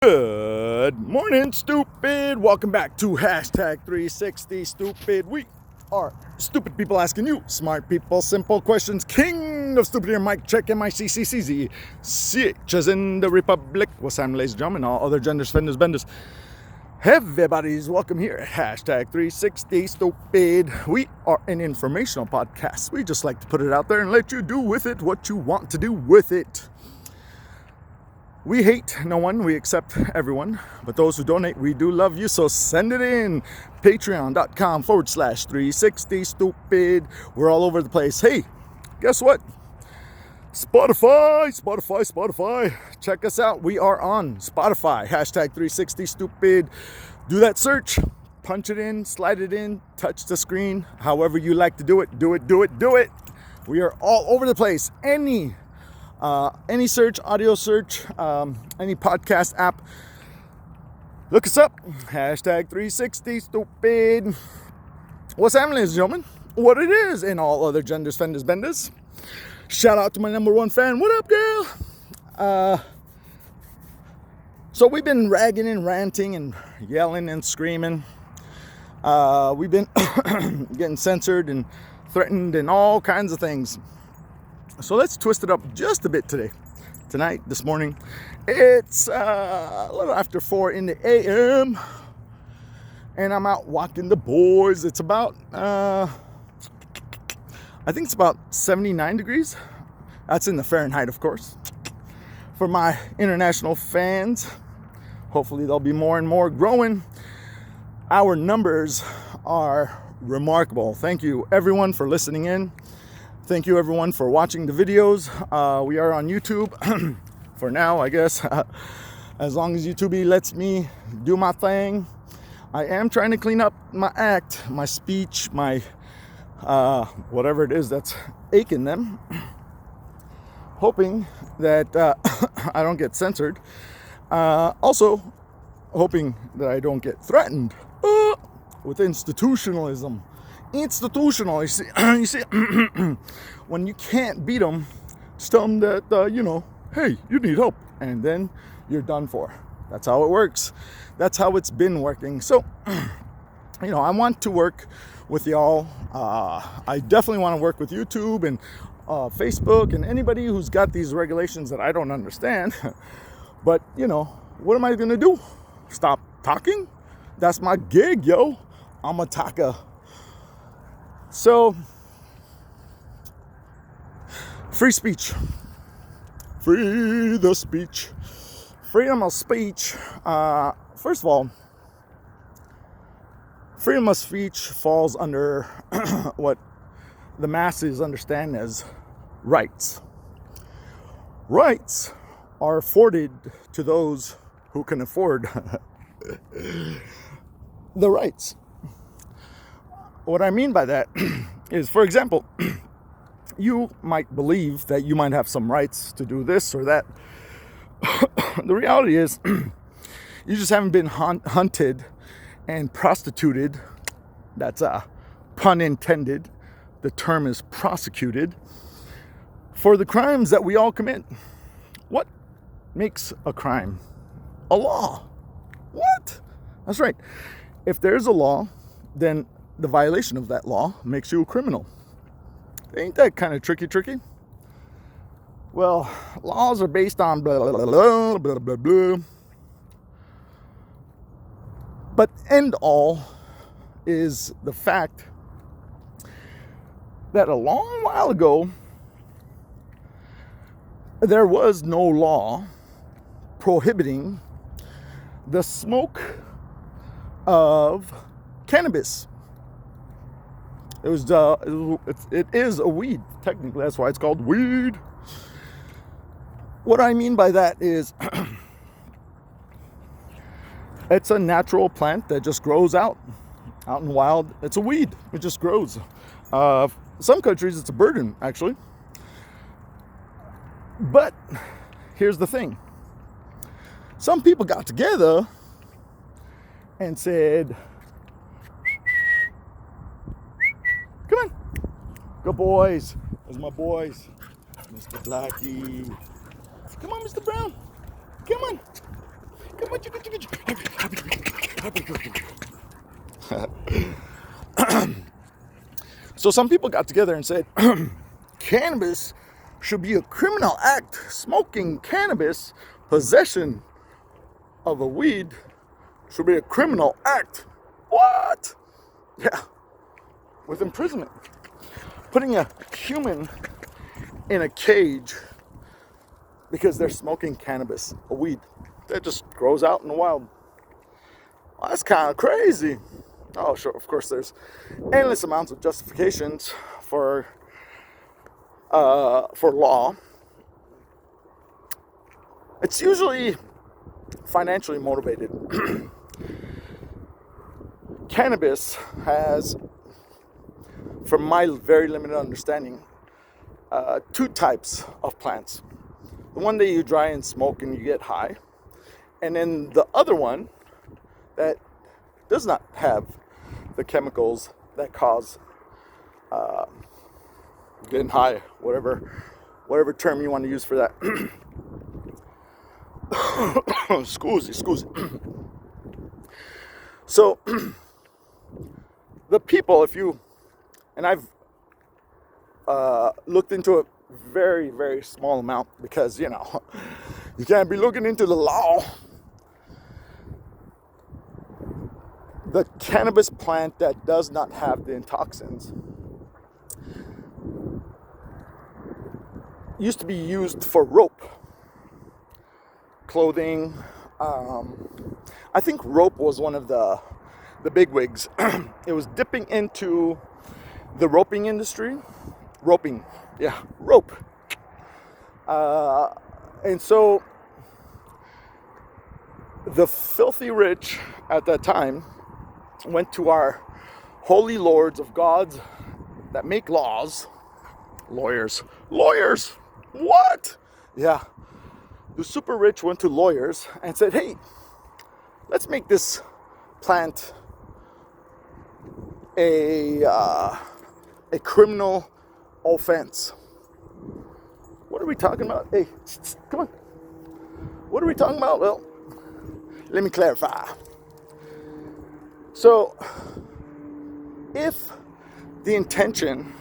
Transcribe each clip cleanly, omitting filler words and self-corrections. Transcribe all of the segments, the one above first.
Good morning, stupid. Welcome back to hashtag 360 stupid. We are stupid people asking you smart people simple questions. King of stupid here, Mike check MICCCZ. CH as in the Republic. What's time, ladies and gentlemen? All other genders, fenders, benders. Everybody's welcome here at hashtag 360 stupid. We are an informational podcast. We just like to put it out there and let you do with it what you want to do with it. We hate no one, we accept everyone, but those who donate, we do love you, so send it in. Patreon.com/360 stupid. We're all over the place. Hey, guess what? Spotify. Check us out. We are on Spotify. Hashtag 360 stupid. Do that search. Punch it in, slide it in, touch the screen. However you like to do it. Do it. We are all over the place. Any search, audio search, any podcast app, look us up. Hashtag 360 stupid. What's happening, ladies and gentlemen? What it is in all other genders, fenders, benders. Shout out to my number one fan. What up, girl? So we've been ragging and ranting and yelling and screaming. We've been getting censored and threatened and all kinds of things. So let's twist it up just a bit tonight, this morning. It's a little after 4 in the a.m. and I'm out walking the boys. It's about, I think it's about 79 degrees. That's in the Fahrenheit, of course. For my international fans, hopefully there'll be more and more growing. Our numbers are remarkable. Thank you, everyone, for listening in. Thank you, everyone, for watching the videos. We are on YouTube for now, I guess. As long as YouTube lets me do my thing. I am trying to clean up my act, my speech, my whatever it is that's aching them. Hoping that I don't get censored. Also, hoping that I don't get threatened with institutionalism. Institutional. You see, when you can't beat them, just tell them that, hey, you need help. And then you're done for. That's how it works. That's how it's been working. So, I want to work with y'all. I definitely want to work with YouTube and Facebook and anybody who's got these regulations that I don't understand. But, what am I going to do? Stop talking? That's my gig, yo. I'm a talker. So, free speech. Free the speech. Freedom of speech. First of all, freedom of speech falls under what the masses understand as rights. Rights are afforded to those who can afford the rights. What I mean by that is, for example, you might believe that you might have some rights to do this or that. The reality is, you just haven't been hunted and prostituted. That's a pun intended. The term is prosecuted for the crimes that we all commit. What makes a crime? A law. What? That's right. If there's a law, then the violation of that law makes you a criminal. Ain't that kind of tricky? Well, laws are based on blah, blah, blah, blah, blah, blah. But end all is the fact that a long while ago, there was no law prohibiting the smoke of cannabis. It is a weed, technically. That's why it's called weed. What I mean by that is it's a natural plant that just grows out in wild. It's a weed. It just grows. Some countries it's a burden, actually. But here's the thing. Some people got together and said, come on, good boys. There's my boys. Mr. Blackie. Come on, Mr. Brown. Come on. So some people got together and said, cannabis should be a criminal act. Smoking cannabis, possession of a weed, should be a criminal act. What? Yeah, with imprisonment. Putting a human in a cage because they're smoking cannabis, a weed that just grows out in the wild. Well, that's kind of crazy. Oh, sure, of course, there's endless amounts of justifications for law. It's usually financially motivated. Cannabis has, from my very limited understanding, two types of plants. The one that you dry and smoke and you get high, and then the other one that does not have the chemicals that cause getting high, whatever term you want to use for that. Excuse me. So the people, and I've looked into a very, very small amount because, you can't be looking into the law. The cannabis plant that does not have the toxins used to be used for rope, clothing. I think rope was one of the bigwigs. It was dipping into the roping industry. Rope. And so the filthy rich at that time went to our holy lords of gods that make laws. Lawyers. What? Yeah. The super rich went to lawyers and said, hey, let's make this plant a criminal offense. What are we talking about? Hey, come on. What are we talking about? Well, let me clarify. So, if the intention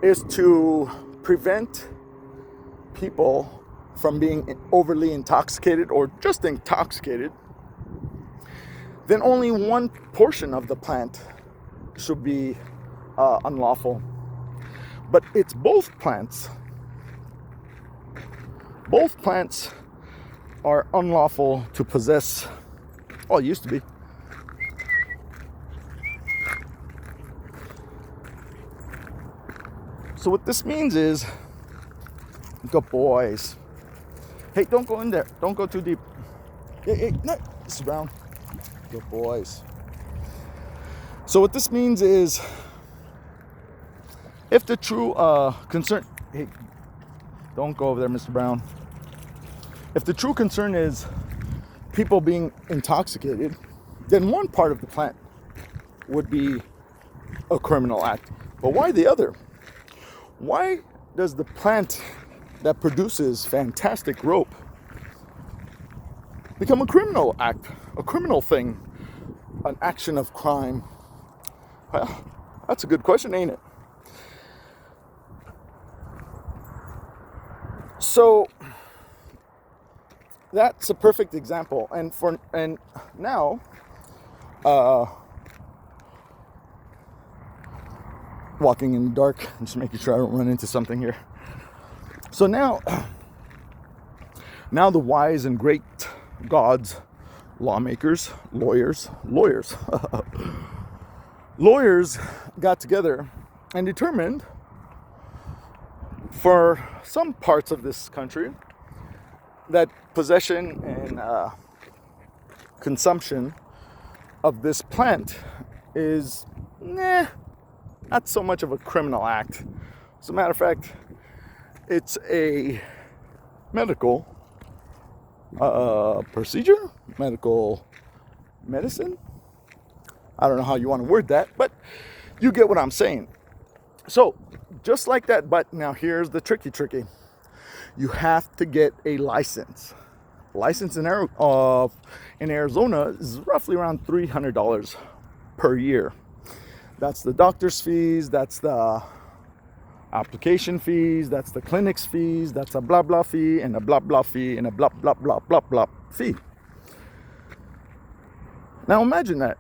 is to prevent people from being overly intoxicated or just intoxicated, then only one portion of the plant should be unlawful. But it's both plants. Both plants are unlawful to possess. Oh, it used to be. So what this means is, good boys. Hey, don't go in there. Don't go too deep. Hey, no, this is brown. Good boys. So what this means is, if the true concern, hey, don't go over there, Mr. Brown. If the true concern is people being intoxicated, then one part of the plant would be a criminal act. But why the other? Why does the plant that produces fantastic rope become a criminal act, a criminal thing, an action of crime? Well, that's a good question, ain't it? So that's a perfect example. And now, walking in the dark, just making sure I don't run into something here. So now the wise and great gods, lawmakers, lawyers got together and determined for some parts of this country that possession and consumption of this plant is not so much of a criminal act. As a matter of fact, it's a medical procedure, medical medicine. I don't know how you want to word that, but you get what I'm saying. So, just like that, but now here's the tricky. You have to get a license license in Arizona is roughly around $300 per year. That's the doctor's fees, that's the application fees, that's the clinic's fees, that's a blah blah fee, and a blah blah fee, and a blah blah blah blah blah fee. Now imagine that.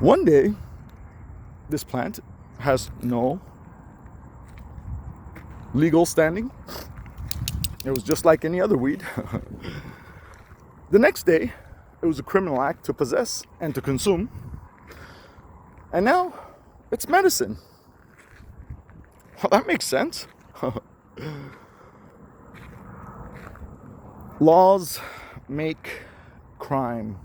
One day, this plant has no legal standing. It was just like any other weed. The next day, it was a criminal act to possess and to consume. And now, it's medicine. Well, that makes sense. Laws make crime.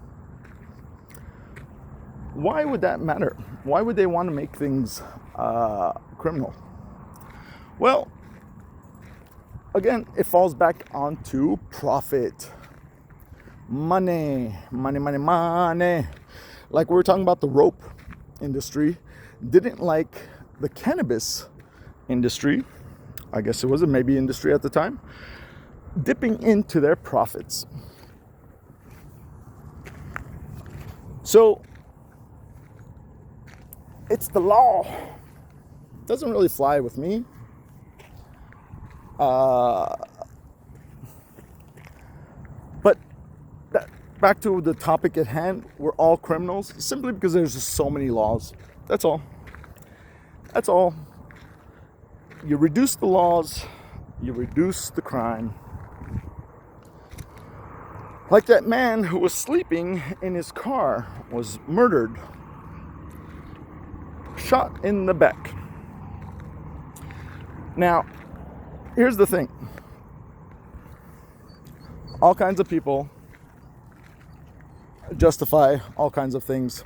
Why would that matter? Why would they want to make things criminal? Well, again, it falls back onto profit. Money, money, money, money. Like we were talking about, the rope industry didn't like the cannabis industry, I guess it was a maybe industry at the time, dipping into their profits. So it's the law. It doesn't really fly with me. But back to the topic at hand, we're all criminals simply because there's just so many laws. That's all. That's all. You reduce the laws, you reduce the crime. Like that man who was sleeping in his car was murdered, shot in the back. Now, here's the thing. All kinds of people justify all kinds of things.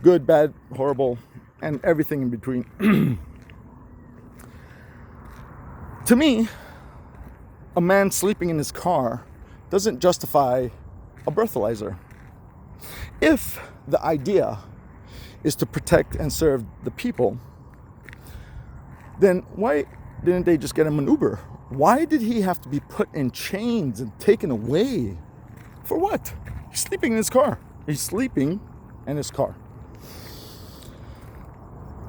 Good, bad, horrible, and everything in between. To me, a man sleeping in his car doesn't justify a breathalyzer. If the idea is to protect and serve the people, then why didn't they just get him an Uber? Why did he have to be put in chains and taken away? For what? He's sleeping in his car. He's sleeping in his car.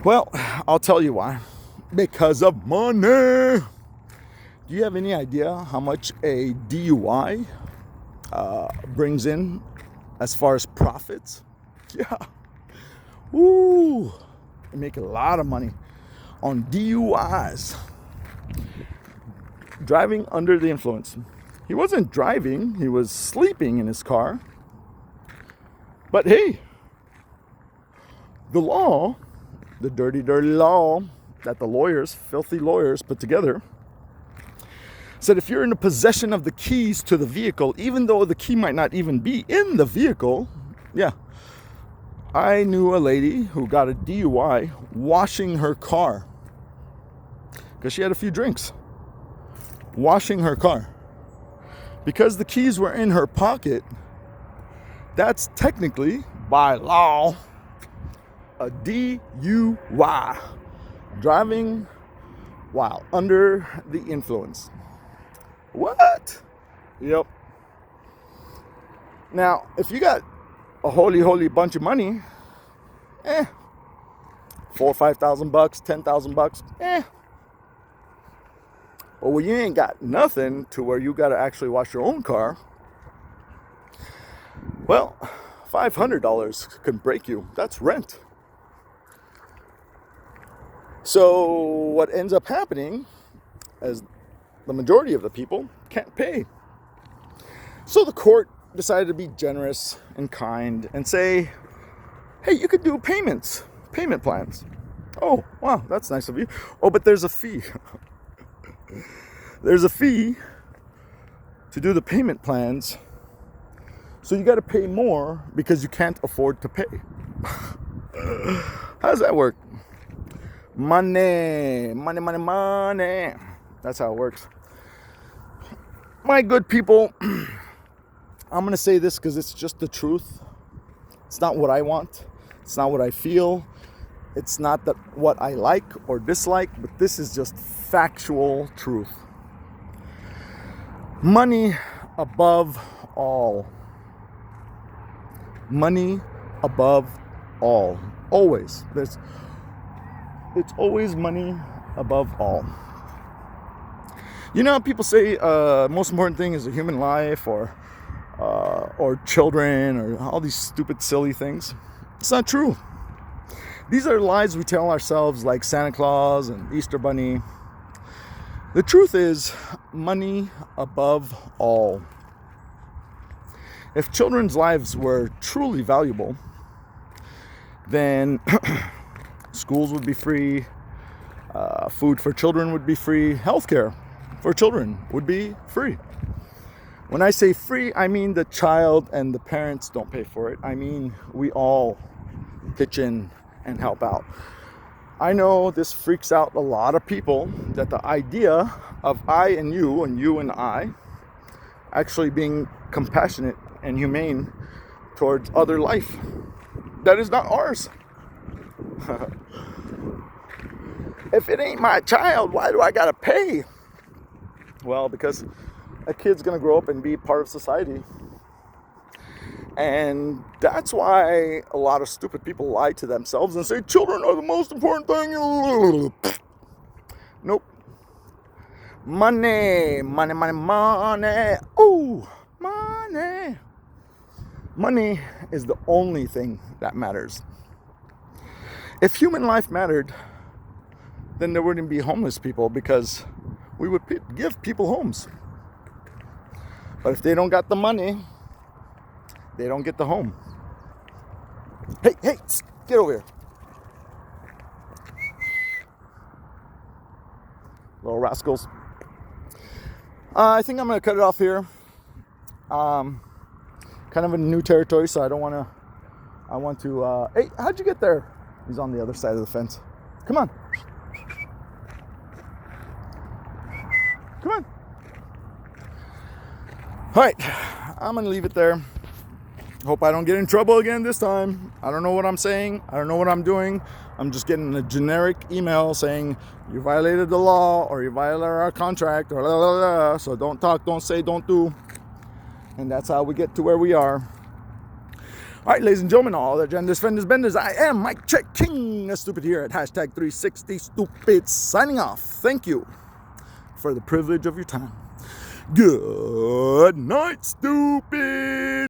Well, I'll tell you why. Because of money. Do you have any idea how much a DUI brings in as far as profits? Yeah. Woo! They make a lot of money on DUIs. Driving under the influence. He wasn't driving, he was sleeping in his car. But hey, the law, the dirty, dirty law that the lawyers, filthy lawyers, put together, said if you're in the possession of the keys to the vehicle, even though the key might not even be in the vehicle, yeah. I knew a lady who got a DUI washing her car because she had a few drinks. Washing her car. Because the keys were in her pocket, that's technically, by law, a DUI. Driving while under the influence. What? Yep. Now, if you got a holy bunch of money, $4,000 or $5,000, $10,000, But when you ain't got nothing to where you got to actually wash your own car, well, $500 can break you. That's rent. So what ends up happening is the majority of the people can't pay. So the court decided to be generous and kind and say, hey, you could do payment plans. Oh, wow, that's nice of you. Oh, but there's a fee. There's a fee to do the payment plans. So you got to pay more because you can't afford to pay. How does that work? Money. That's how it works. My good people, I'm going to say this because it's just the truth. It's not what I want. It's not what I feel. It's not that what I like or dislike, but this is just factual truth. Money above all. Money above all. Always. It's always money above all. You know how people say most important thing is a human life or children or all these stupid silly things? It's not true. These are lies we tell ourselves, like Santa Claus and Easter Bunny. The truth is money above all. If children's lives were truly valuable, then schools would be free, food for children would be free, healthcare for children would be free. When I say free, I mean the child and the parents don't pay for it. I mean we all pitch in and help out. I know this freaks out a lot of people, that the idea of I and you and I actually being compassionate and humane towards other life that is not ours. If it ain't my child, why do I gotta pay? Well, because a kid's gonna grow up and be part of society. And that's why a lot of stupid people lie to themselves and say children are the most important thing. Nope. Money. Ooh, money. Money is the only thing that matters. If human life mattered, then there wouldn't be homeless people, because we would give people homes. But if they don't got the money, they don't get the home. Hey, get over here. Little rascals. I think I'm going to cut it off here. Kind of a new territory, so I want to, hey, how'd you get there? He's on the other side of the fence. Come on. Come on. All right, I'm going to leave it there. Hope I don't get in trouble again this time. I don't know what I'm saying. I don't know what I'm doing. I'm just getting a generic email saying you violated the law or you violated our contract or blah, blah, blah. So don't talk, don't say, don't do. And that's how we get to where we are. All right, ladies and gentlemen, all the genders, fenders, benders, I am Mike Check King, the stupid here at hashtag 360 Stupid, signing off. Thank you for the privilege of your time. Good night, stupid.